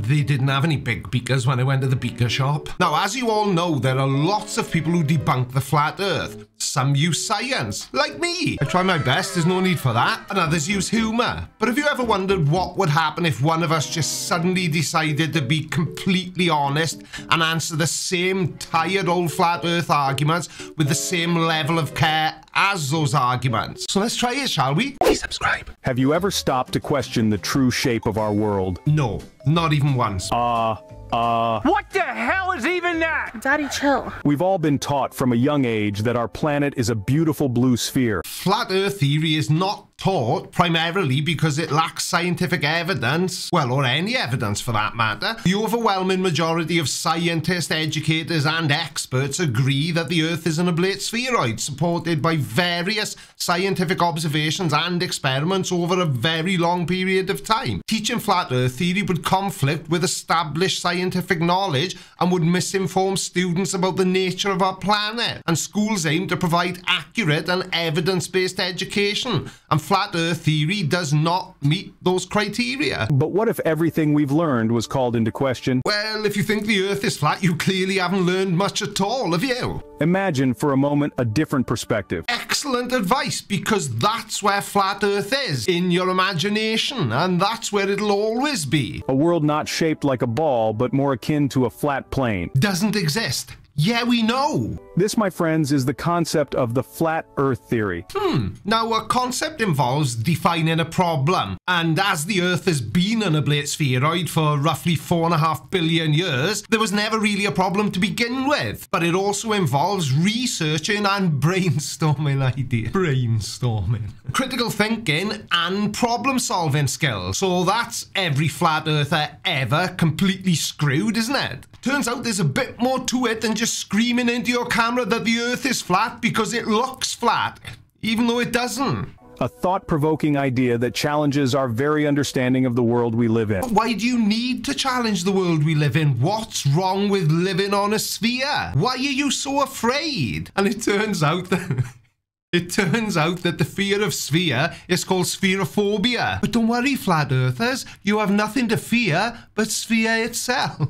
they didn't have any big beakers when I went to the beaker shop. Now, as you all know, there are lots of people who debunk the flat earth. Some use science, like me. I try my best, there's no need for that. And others use humor. But have you ever wondered what would happen if one of us just suddenly decided to be completely honest and answer the same tired old flat earth arguments with the same level of care as those arguments? So let's try it, shall we? Please subscribe. Have you ever stopped to question the true shape of our world? No, not even once. What the hell is even that? Daddy, chill. We've all been taught from a young age that our planet is a beautiful blue sphere. Flat Earth theory is not taught primarily because it lacks scientific evidence, well, or any evidence for that matter. The overwhelming majority of scientists, educators, and experts agree that the Earth is an oblate spheroid, supported by various scientific observations and experiments over a very long period of time. Teaching Flat Earth theory would conflict with established scientific knowledge and would misinform students about the nature of our planet. And schools aim to provide accurate and evidence-based education, and Flat Earth theory does not meet those criteria. But what if everything we've learned was called into question? Well, if you think the Earth is flat, you clearly haven't learned much at all, have you? Imagine for a moment a different perspective. Excellent advice, because that's where Flat Earth is, in your imagination, and that's where it'll always be. A world not shaped like a ball, but more akin to a flat plane. Doesn't exist. Yeah, we know. This, my friends, is the concept of the flat Earth theory. Now, a concept involves defining a problem, and as the Earth has been an oblate spheroid for roughly 4.5 billion years, there was never really a problem to begin with. But it also involves researching and brainstorming ideas. Brainstorming. Critical thinking and problem-solving skills. So that's every flat earther ever completely screwed, isn't it? Turns out there's a bit more to it than just screaming into your camera that the Earth is flat because it looks flat, even though it doesn't. A thought-provoking idea that challenges our very understanding of the world we live in. But why do you need to challenge the world we live in? What's wrong with living on a sphere? Why are you so afraid? And it turns out that... the fear of sphere is called spherophobia. But don't worry, flat earthers, you have nothing to fear but sphere itself.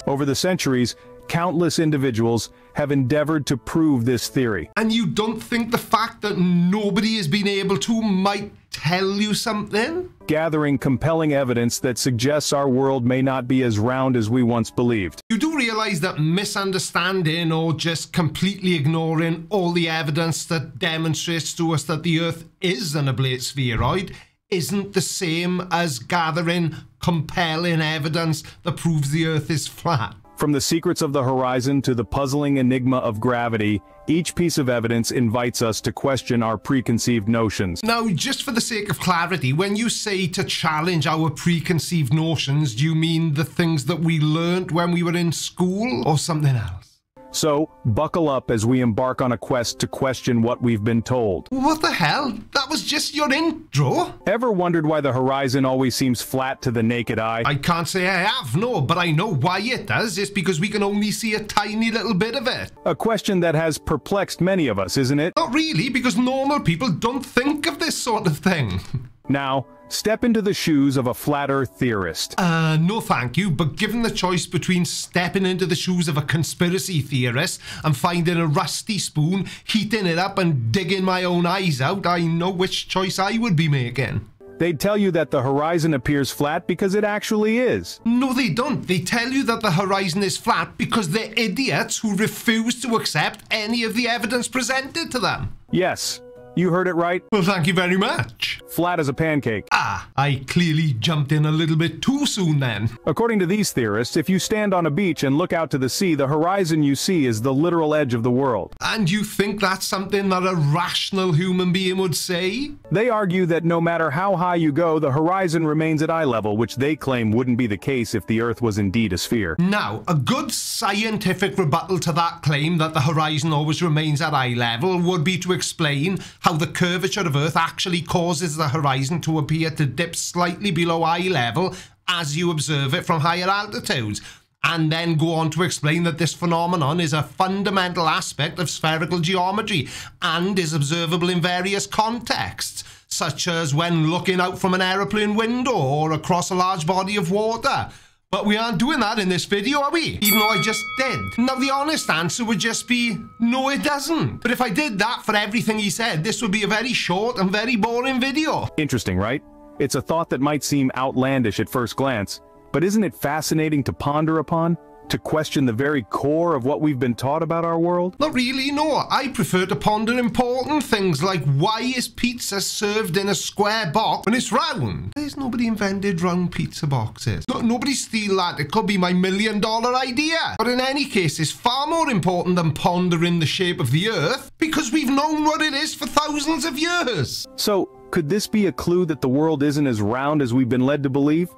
Over the centuries, countless individuals have endeavored to prove this theory. And you don't think the fact that nobody has been able to might tell you something? Gathering compelling evidence that suggests our world may not be as round as we once believed. You do realize that misunderstanding or just completely ignoring all the evidence that demonstrates to us that the Earth is an oblate spheroid isn't the same as gathering compelling evidence that proves the Earth is flat. From the secrets of the horizon to the puzzling enigma of gravity, each piece of evidence invites us to question our preconceived notions. Now, just for the sake of clarity, when you say to challenge our preconceived notions, do you mean the things that we learnt when we were in school or something else? So, buckle up as we embark on a quest to question what we've been told. What the hell? That was just your intro? Ever wondered why the horizon always seems flat to the naked eye? I can't say I have, no, but I know why it does. It's because we can only see a tiny little bit of it. A question that has perplexed many of us, isn't it? Not really, because normal people don't think of this sort of thing. Now, step into the shoes of a flat earth theorist. No thank you, but given the choice between stepping into the shoes of a conspiracy theorist and finding a rusty spoon, heating it up and digging my own eyes out, I know which choice I would be making. They'd tell you that the horizon appears flat because it actually is. No, they don't. They tell you that the horizon is flat because they're idiots who refuse to accept any of the evidence presented to them. Yes. You heard it right. Well, thank you very much. Flat as a pancake. I clearly jumped in a little bit too soon then. According to these theorists, if you stand on a beach and look out to the sea, the horizon you see is the literal edge of the world. And you think that's something that a rational human being would say? They argue that no matter how high you go, the horizon remains at eye level, which they claim wouldn't be the case if the Earth was indeed a sphere. Now, a good scientific rebuttal to that claim that the horizon always remains at eye level would be to explain how the curvature of Earth actually causes the horizon to appear to dip slightly below eye level as you observe it from higher altitudes, and then go on to explain that this phenomenon is a fundamental aspect of spherical geometry and is observable in various contexts. such as when looking out from an aeroplane window or across a large body of water. But we aren't doing that in this video, are we? Even though I just did. Now, the honest answer would just be, no, it doesn't. But if I did that for everything he said, this would be a very short and very boring video. Interesting, right? It's a thought that might seem outlandish at first glance, but isn't it fascinating to ponder upon? To question the very core of what we've been taught about our world? Not really, no. I prefer to ponder important things like why is pizza served in a square box when it's round? There's nobody invented round pizza boxes. Nobody steal that. It could be my $1 million idea. But in any case, it's far more important than pondering the shape of the Earth because we've known what it is for thousands of years. So, could this be a clue that the world isn't as round as we've been led to believe?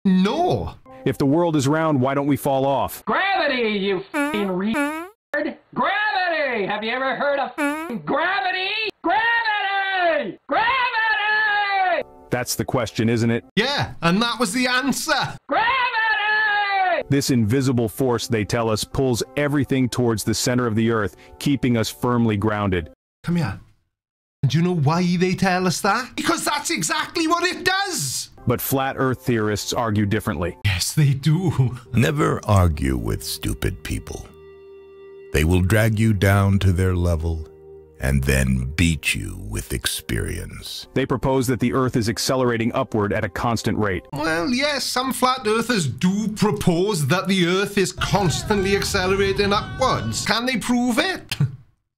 No. If the world is round, why don't we fall off? Gravity, you f***ing retard! Gravity! Have you ever heard of f***ing gravity? Gravity! Gravity! That's the question, isn't it? Yeah, and that was the answer. Gravity! This invisible force, they tell us, pulls everything towards the center of the Earth, keeping us firmly grounded. Come here. And do you know why they tell us that? Because that's exactly what it does. But flat Earth theorists argue differently. Yes, they do. Never argue with stupid people. They will drag you down to their level and then beat you with experience. They propose that the Earth is accelerating upward at a constant rate. Well, yes, some flat earthers do propose that the Earth is constantly accelerating upwards. Can they prove it?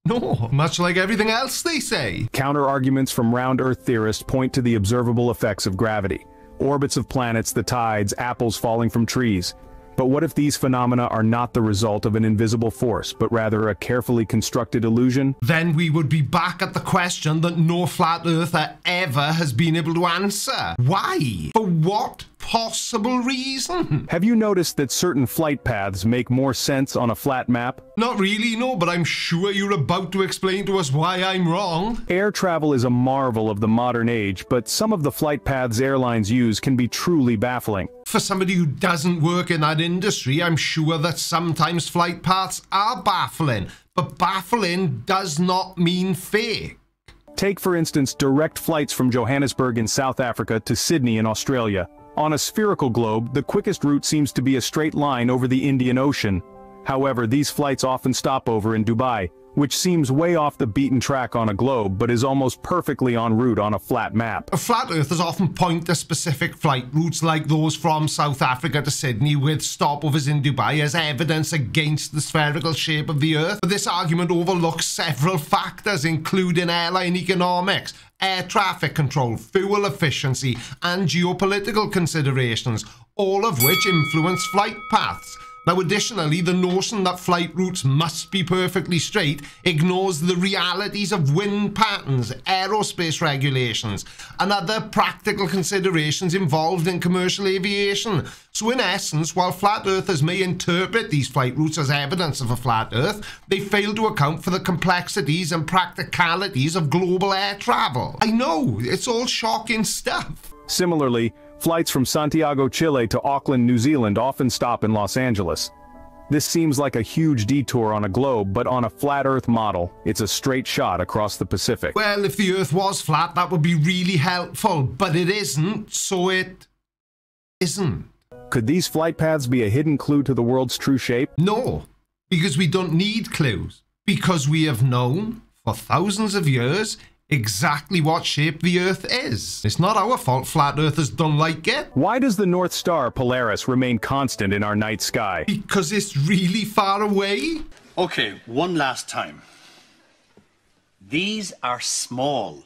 No, much like everything else they say. Counter-arguments from round Earth theorists point to the observable effects of gravity. Orbits of planets, the tides, apples falling from trees. But what if these phenomena are not the result of an invisible force, but rather a carefully constructed illusion? Then we would be back at the question that no flat earther ever has been able to answer. Why? For what possible reason? Have you noticed that certain flight paths make more sense on a flat map? Not really, no, but I'm sure you're about to explain to us why I'm wrong. Air travel is a marvel of the modern age, but some of the flight paths airlines use can be truly baffling. For somebody who doesn't work in that industry, I'm sure that sometimes flight paths are baffling, but baffling does not mean fake. Take, for instance, direct flights from Johannesburg in South Africa to Sydney in Australia. On a spherical globe, the quickest route seems to be a straight line over the Indian Ocean. However, these flights often stop over in Dubai, which seems way off the beaten track on a globe, but is almost perfectly en route on a flat map. Flat earthers often point to specific flight routes like those from South Africa to Sydney with stopovers in Dubai as evidence against the spherical shape of the Earth. But this argument overlooks several factors, including airline economics, air traffic control, fuel efficiency, and geopolitical considerations, all of which influence flight paths. Now, additionally, the notion that flight routes must be perfectly straight ignores the realities of wind patterns, aerospace regulations, and other practical considerations involved in commercial aviation. So in essence, while flat earthers may interpret these flight routes as evidence of a flat Earth, they fail to account for the complexities and practicalities of global air travel. I know, it's all shocking stuff. Similarly, flights from Santiago, Chile to Auckland, New Zealand often stop in Los Angeles. This seems like a huge detour on a globe, but on a flat Earth model, it's a straight shot across the Pacific. Well, if the Earth was flat, that would be really helpful, but it isn't, so it isn't. Could these flight paths be a hidden clue to the world's true shape? No, because we don't need clues, because we have known for thousands of years exactly what shape the Earth is. It's not our fault flat earthers don't like it. Why does the North Star, Polaris, remain constant in our night sky? Because it's really far away. Okay, one last time. These are small,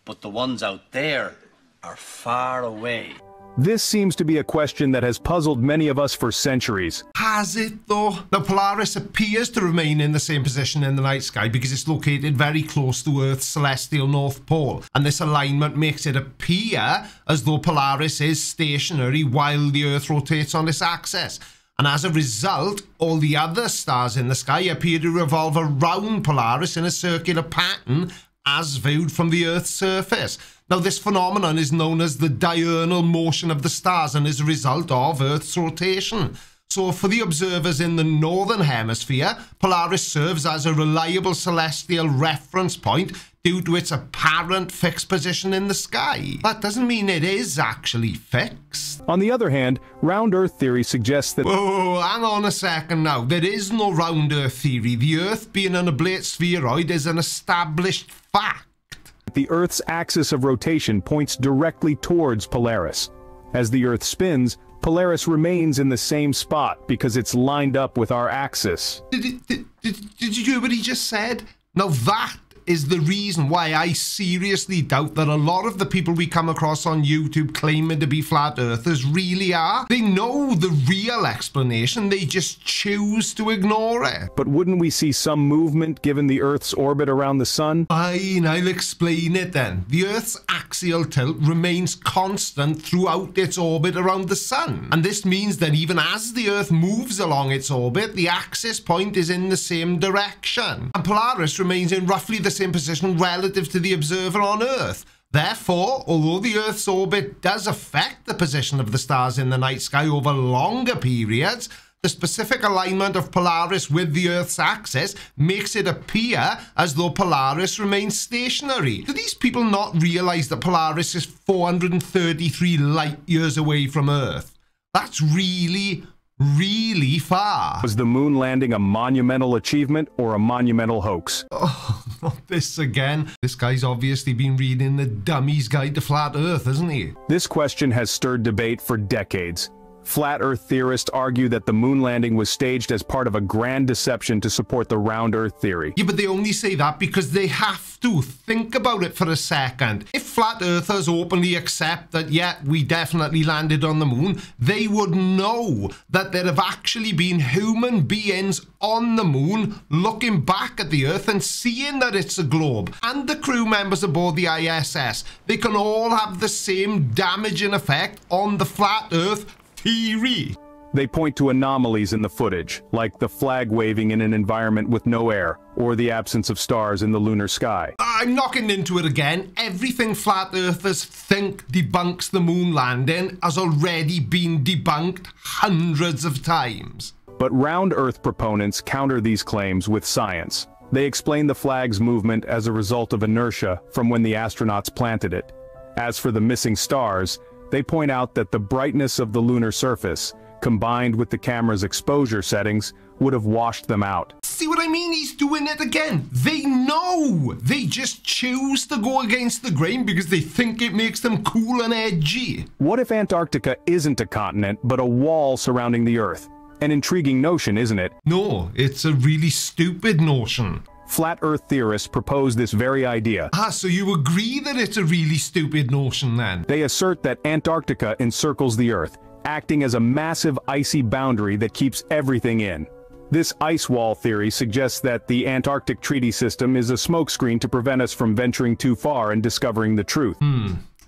but the ones out there are far away. This seems to be a question that has puzzled many of us for centuries. Has it though? Now, Polaris appears to remain in the same position in the night sky because it's located very close to Earth's celestial North Pole, and this alignment makes it appear as though Polaris is stationary while the Earth rotates on this axis. And as a result, all the other stars in the sky appear to revolve around Polaris in a circular pattern as viewed from the Earth's surface. Now, this phenomenon is known as the diurnal motion of the stars and is a result of Earth's rotation. So for the observers in the northern hemisphere, Polaris serves as a reliable celestial reference point, due to its apparent fixed position in the sky. That doesn't mean it is actually fixed. On the other hand, round Earth theory suggests that... Oh, hang on a second now. There is no round Earth theory. The Earth being an oblate spheroid is an established fact. The Earth's axis of rotation points directly towards Polaris. As the Earth spins, Polaris remains in the same spot because it's lined up with our axis. Did you hear what he just said? Now that is the reason why I seriously doubt that a lot of the people we come across on YouTube claiming to be flat earthers really are. They know the real explanation, they just choose to ignore it. But wouldn't we see some movement given the Earth's orbit around the sun? Fine, I'll explain it then. The Earth's axial tilt remains constant throughout its orbit around the sun. And this means that even as the Earth moves along its orbit, the axis point is in the same direction. And Polaris remains in roughly the same position relative to the observer on Earth. Therefore, although the Earth's orbit does affect the position of the stars in the night sky over longer periods, the specific alignment of Polaris with the Earth's axis makes it appear as though Polaris remains stationary. Do these people not realize that Polaris is 433 light years away from Earth? That's really far. Was the moon landing a monumental achievement or a monumental hoax? Oh, not this again. This guy's obviously been reading the Dummy's Guide to Flat Earth, hasn't he? This question has stirred debate for decades. Flat Earth theorists argue that the moon landing was staged as part of a grand deception to support the round Earth theory. Yeah, but they only say that because they have to. Think about it for a second. If flat earthers openly accept that, yeah, we definitely landed on the moon, they would know that there have actually been human beings on the moon looking back at the Earth and seeing that it's a globe. And the crew members aboard the ISS, they can all have the same damaging effect on the flat Earth theory. They point to anomalies in the footage, like the flag waving in an environment with no air, or the absence of stars in the lunar sky. I'm knocking into it again. Everything flat earthers think debunks the moon landing has already been debunked hundreds of times. But round Earth proponents counter these claims with science. They explain the flag's movement as a result of inertia from when the astronauts planted it. As for the missing stars, they point out that the brightness of the lunar surface, combined with the camera's exposure settings, would have washed them out. See what I mean? He's doing it again. They know. They just choose to go against the grain because they think it makes them cool and edgy. What if Antarctica isn't a continent, but a wall surrounding the Earth? An intriguing notion, isn't it? No, it's a really stupid notion. Flat Earth theorists propose this very idea. Ah, so you agree that it's a really stupid notion then? They assert that Antarctica encircles the Earth, acting as a massive icy boundary that keeps everything in. This ice wall theory suggests that the Antarctic treaty system is a smokescreen to prevent us from venturing too far and discovering the truth.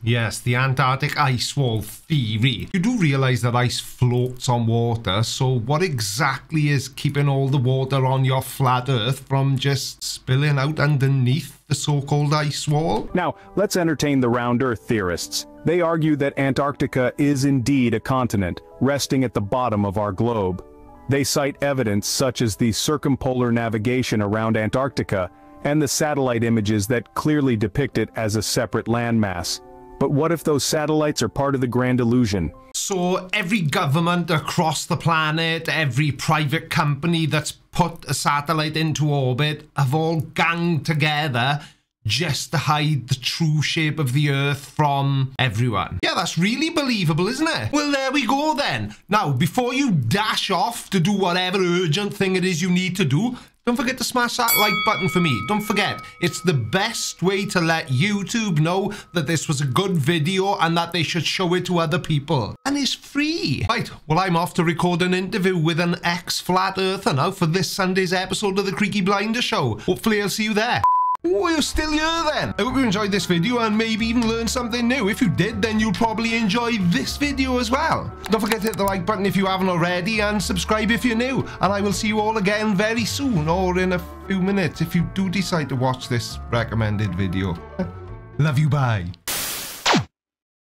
Yes, the Antarctic ice wall theory. You do realize that ice floats on water, so what exactly is keeping all the water on your flat Earth from just spilling out underneath the so-called ice wall? Now, let's entertain the round Earth theorists. They argue that Antarctica is indeed a continent, resting at the bottom of our globe. They cite evidence such as the circumpolar navigation around Antarctica and the satellite images that clearly depict it as a separate landmass. But what if those satellites are part of the grand illusion? So every government across the planet, every private company that's put a satellite into orbit have all ganged together just to hide the true shape of the Earth from everyone. Yeah, that's really believable, isn't it? Well, there we go then. Now, before you dash off to do whatever urgent thing it is you need to do, don't forget to smash that like button for me. Don't forget, it's the best way to let YouTube know that this was a good video and that they should show it to other people. And it's free. Right, well, I'm off to record an interview with an ex-flat earther now for this Sunday's episode of the Creaky Blinder Show. Hopefully I'll see you there. Oh, you're still here then. I hope you enjoyed this video and maybe even learned something new. If you did, then you'll probably enjoy this video as well. Don't forget to hit the like button if you haven't already and subscribe if you're new. And I will see you all again very soon or in a few minutes if you do decide to watch this recommended video. Love you, bye.